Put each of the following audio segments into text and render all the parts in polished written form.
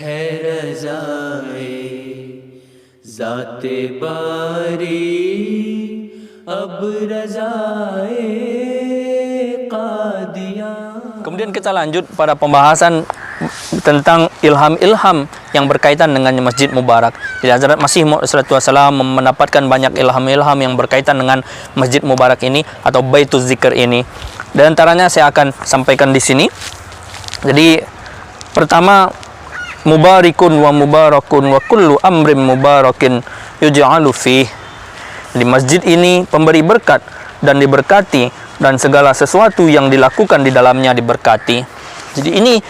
है रज़ाए ज़ाते बारी अब रज़ाए क़ादियाँ. Kemudian kita lanjut pada pembahasan tentang ilham-ilham yang berkaitan dengan Masjid Mubarak. Jadi Hazrat Masih Maud SAW mendapatkan banyak ilham-ilham yang berkaitan dengan Masjid Mubarak ini atau Baitul Zikr ini. Dan antaranya saya akan sampaikan di sini. Jadi pertama, mubarikun wa mubarakun wa kullu amrin mubarakin yuj'alu fih. Di masjid ini pemberi berkat dan diberkati, dan segala sesuatu yang dilakukan di dalamnya diberkati. Jadi ini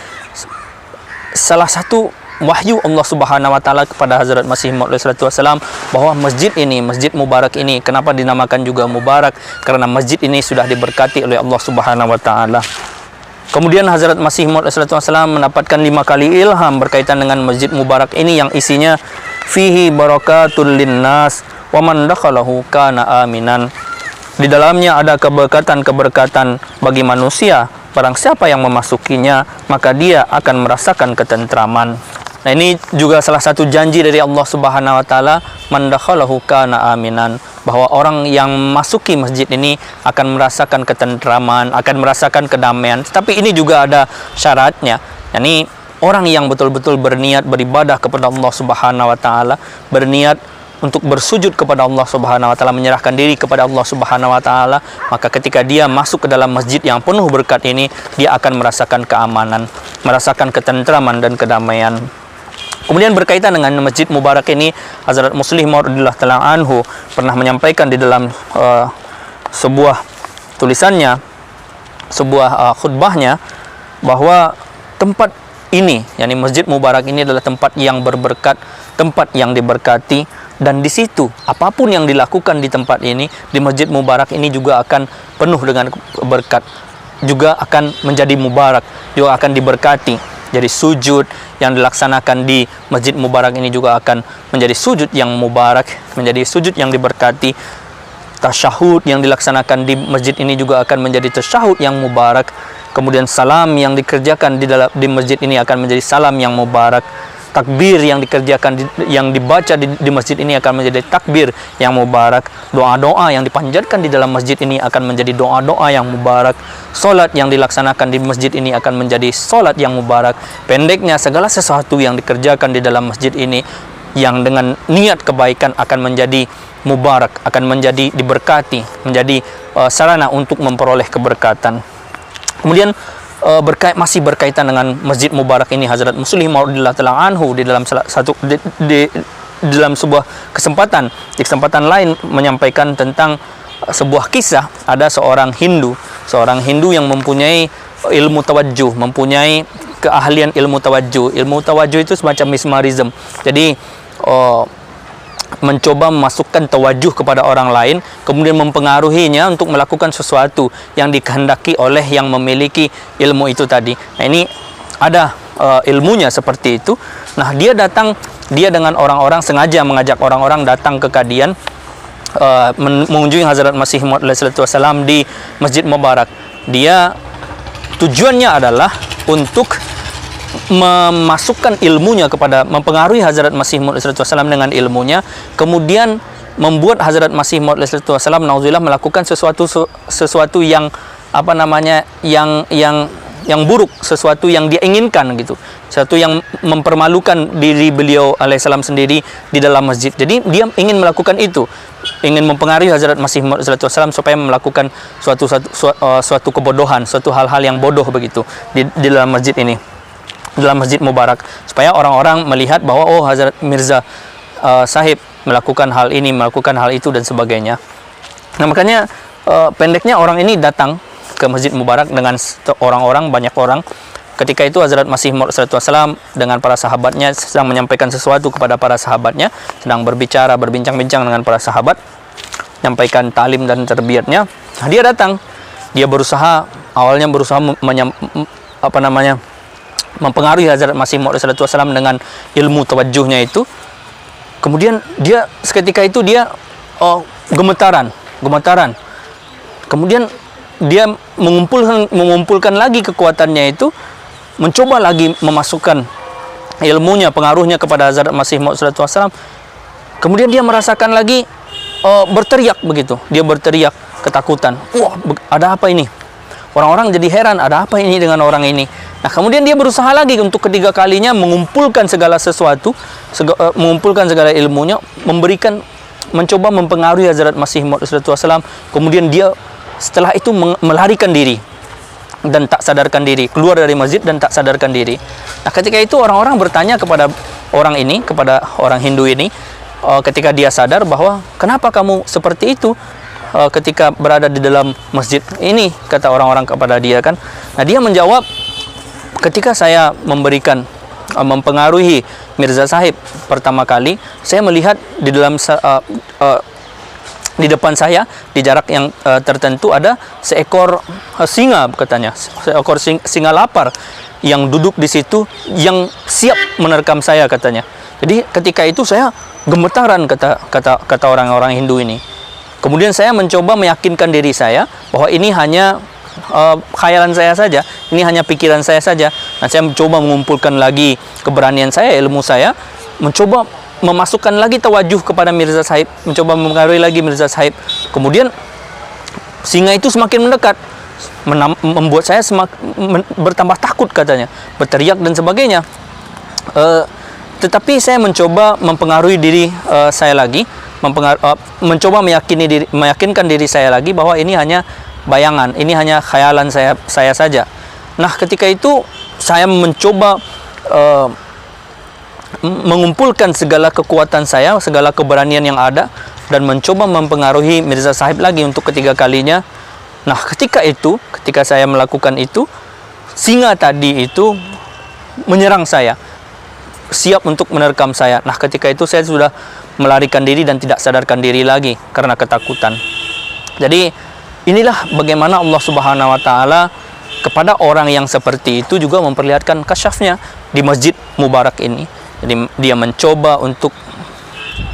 salah satu wahyu Allah Subhanahu wa taala kepada Hazrat Masih Maud SAW bahwa masjid ini, Masjid Mubarak ini, kenapa dinamakan juga Mubarak? Karena masjid ini sudah diberkati oleh Allah Subhanahu wa taala. Kemudian Hazrat Masih Maud SAW mendapatkan 5 kali ilham berkaitan dengan Masjid Mubarak ini yang isinya fihi barakatul linnas wa man dakhalahu kana aminan. Di dalamnya ada keberkatan-keberkatan bagi manusia. Barang siapa yang memasukinya, maka dia akan merasakan ketentraman. Nah, ini juga salah satu janji dari Allah Subhanahu wa taala, man dakhalahu kana aminan, bahwa orang yang masuki masjid ini akan merasakan ketentraman, akan merasakan kedamaian. Tapi ini juga ada syaratnya. Yani orang yang betul-betul berniat beribadah kepada Allah Subhanahu wa taala, berniat untuk bersujud kepada Allah Subhanahu wa taala, menyerahkan diri kepada Allah Subhanahu wa taala, maka ketika dia masuk ke dalam masjid yang penuh berkat ini, dia akan merasakan keamanan, merasakan ketentraman dan kedamaian. Kemudian berkaitan dengan Masjid Mubarak ini, Hazrat Muslih Maud radhiyallahu ta'ala anhu pernah menyampaikan di dalam sebuah tulisannya, sebuah khutbahnya, bahwa tempat ini, yakni Masjid Mubarak ini adalah tempat yang berberkat, tempat yang diberkati, dan di situ apapun yang dilakukan di tempat ini, di Masjid Mubarak ini juga akan penuh dengan berkat, juga akan menjadi mubarak, juga akan diberkati. Jadi sujud yang dilaksanakan di Masjid Mubarak ini juga akan menjadi sujud yang mubarak, menjadi sujud yang diberkati. Tasyahud yang dilaksanakan di masjid ini juga akan menjadi tasyahud yang mubarak. Kemudian salam yang dikerjakan di masjid ini akan menjadi salam yang mubarak. Takbir yang dikerjakan yang dibaca di masjid ini akan menjadi takbir yang mubarak. Doa-doa yang dipanjatkan di dalam masjid ini akan menjadi doa-doa yang mubarak. Solat yang dilaksanakan di masjid ini akan menjadi solat yang mubarak. Pendeknya, segala sesuatu yang dikerjakan di dalam masjid ini yang dengan niat kebaikan akan menjadi mubarak, akan menjadi diberkati, menjadi sarana untuk memperoleh keberkatan. Kemudian masih berkaitan dengan Masjid Mubarak ini, Hazrat Muslih Maud radhiyallahu ta'ala anhu di dalam dalam sebuah kesempatan, di kesempatan lain menyampaikan tentang sebuah kisah. Ada seorang Hindu yang mempunyai ilmu tawajjuh, mempunyai keahlian ilmu tawajjuh. Ilmu tawajjuh itu semacam mesmerism. Jadi mencoba memasukkan tawajuh kepada orang lain, kemudian mempengaruhinya untuk melakukan sesuatu yang dikehendaki oleh yang memiliki ilmu itu tadi. Nah, ini ada ilmunya seperti itu. Nah, dia dengan orang-orang, sengaja mengajak orang-orang datang ke kadian, mengunjungi Hazrat Masih Maud SAW di Masjid Mubarak. Dia tujuannya adalah untuk memasukkan ilmunya mempengaruhi Hazrat Masih Maud SAW dengan ilmunya, kemudian membuat Hazrat Masih Maud SAW nauzubillah melakukan sesuatu yang yang buruk, sesuatu yang dia inginkan gitu, sesuatu yang mempermalukan diri beliau alaihissalam sendiri di dalam masjid. Jadi dia ingin melakukan itu, ingin mempengaruhi Hazrat Masih Maud SAW supaya melakukan suatu kebodohan, suatu hal-hal yang bodoh begitu di dalam masjid ini, dalam Masjid Mubarak, supaya orang-orang melihat bahwa oh, Hazrat Mirza Sahib melakukan hal ini, melakukan hal itu dan sebagainya. Nah, makanya pendeknya orang ini datang ke Masjid Mubarak dengan orang-orang, banyak orang. Ketika itu Hazrat Masih Maud SAW dengan para sahabatnya sedang menyampaikan sesuatu kepada para sahabatnya, sedang berbincang-bincang dengan para sahabat, menyampaikan talim dan tarbiyatnya. Nah, dia datang, dia awalnya berusaha mempengaruhi Hazrat Masih Maud SAW dengan ilmu tawajjuhnya itu. Kemudian dia seketika itu dia gemetaran. Kemudian dia mengumpulkan lagi kekuatannya itu, mencoba lagi memasukkan ilmunya, pengaruhnya kepada Hazrat Masih Maud sallallahu alaihi wasallam. Kemudian dia merasakan lagi berteriak begitu. Dia berteriak ketakutan. Wah, ada apa ini? Orang-orang jadi heran, ada apa ini dengan orang ini? Nah, kemudian dia berusaha lagi untuk ketiga kalinya mengumpulkan segala sesuatu, mengumpulkan segala ilmunya, mencoba mempengaruhi Hazrat Masih Maud sallallahu alaihi wasallam. Kemudian dia setelah itu melarikan diri dan tak sadarkan diri, keluar dari masjid dan tak sadarkan diri. Nah, ketika itu orang-orang bertanya kepada orang ini, kepada orang Hindu ini, ketika dia sadar bahwa kenapa kamu seperti itu ketika berada di dalam masjid ini, kata orang-orang kepada dia kan. Nah, dia menjawab, ketika saya mempengaruhi Mirza Sahib pertama kali, saya melihat di dalam di depan saya di jarak yang tertentu ada seekor singa, katanya, seekor singa lapar yang duduk di situ yang siap menerkam saya, katanya. Jadi ketika itu saya gemetaran, kata orang-orang Hindu ini. Kemudian saya mencoba meyakinkan diri saya bahwa ini hanya khayalan saya saja, ini hanya pikiran saya saja. Nah, saya mencoba mengumpulkan lagi keberanian saya, ilmu saya, mencoba memasukkan lagi tawajuh kepada Mirza Sahib, mencoba mempengaruhi lagi Mirza Sahib. Kemudian singa itu semakin mendekat, membuat saya bertambah takut, katanya, berteriak dan sebagainya. Tetapi saya mencoba mempengaruhi diri saya lagi, mencoba meyakinkan diri saya lagi bahwa ini hanya bayangan, ini hanya khayalan saya saja. Nah, ketika itu saya mencoba mengumpulkan segala kekuatan saya, segala keberanian yang ada, dan mencoba mempengaruhi Mirza Sahib lagi untuk ketiga kalinya. Nah, ketika saya melakukan itu, singa tadi itu menyerang saya, siap untuk menerkam saya. Nah, ketika itu saya sudah melarikan diri dan tidak sadarkan diri lagi karena ketakutan. Jadi inilah bagaimana Allah Subhanahu wa taala kepada orang yang seperti itu juga memperlihatkan kasyafnya di Masjid Mubarak ini. Jadi dia mencoba untuk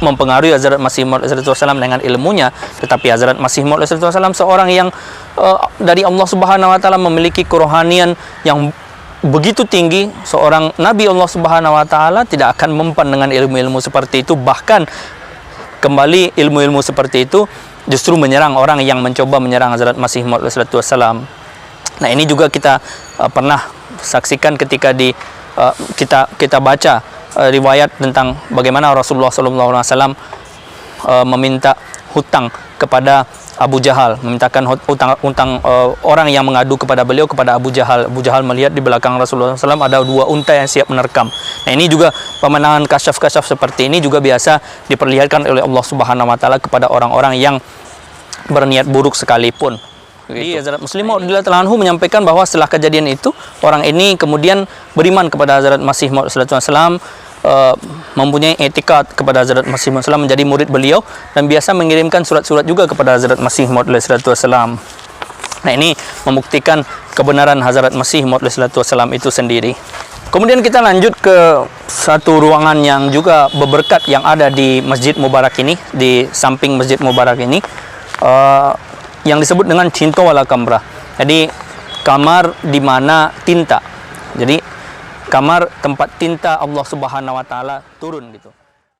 mempengaruhi Hazrat Masih Maud sallallahu alaihi wasallam dengan ilmunya, tetapi Hazrat Masih Maud sallallahu alaihi wasallam seorang yang dari Allah Subhanahu wa taala memiliki kerohanian yang begitu tinggi. Seorang Nabi Allah Subhanahu wa taala tidak akan mempan dengan ilmu-ilmu seperti itu. Bahkan kembali ilmu-ilmu seperti itu justru menyerang orang yang mencoba menyerang Hazrat Masih Maud sallallahu alaihi wasallam. Nah, ini juga kita pernah saksikan ketika kita baca riwayat tentang bagaimana Rasulullah SAW meminta hutang kepada Abu Jahal, memintakan hutang orang yang mengadu kepada beliau, kepada Abu Jahal. Abu Jahal melihat di belakang Rasulullah SAW ada 2 unta yang siap menerkam. Nah, ini juga pemandangan kasyaf-kasyaf seperti ini juga biasa diperlihatkan oleh Allah Subhanahu wa taala kepada orang-orang yang berniat buruk sekalipun. Jadi Hazrat Muslim Maud radhiyallahu anhu menyampaikan bahwa setelah kejadian itu, orang ini kemudian beriman kepada Hazrat Masih Maud sallallahu alaihi wasallam, mempunyai etikad kepada Hazrat Masih Maud sallallahu alaihi wasallam, menjadi murid beliau dan biasa mengirimkan surat-surat juga kepada Hazrat Masih Maud sallallahu alaihi wasallam. Nah, ini membuktikan kebenaran Hazrat Masih Maud sallallahu alaihi wasallam itu sendiri. Kemudian kita lanjut ke satu ruangan yang juga berberkat yang ada di Masjid Mubarak ini, di samping Masjid Mubarak ini, yang disebut dengan Cinta wala Kamrah. Jadi kamar di mana tinta. Jadi kamar tempat tinta Allah Subhanahu wa taala turun gitu.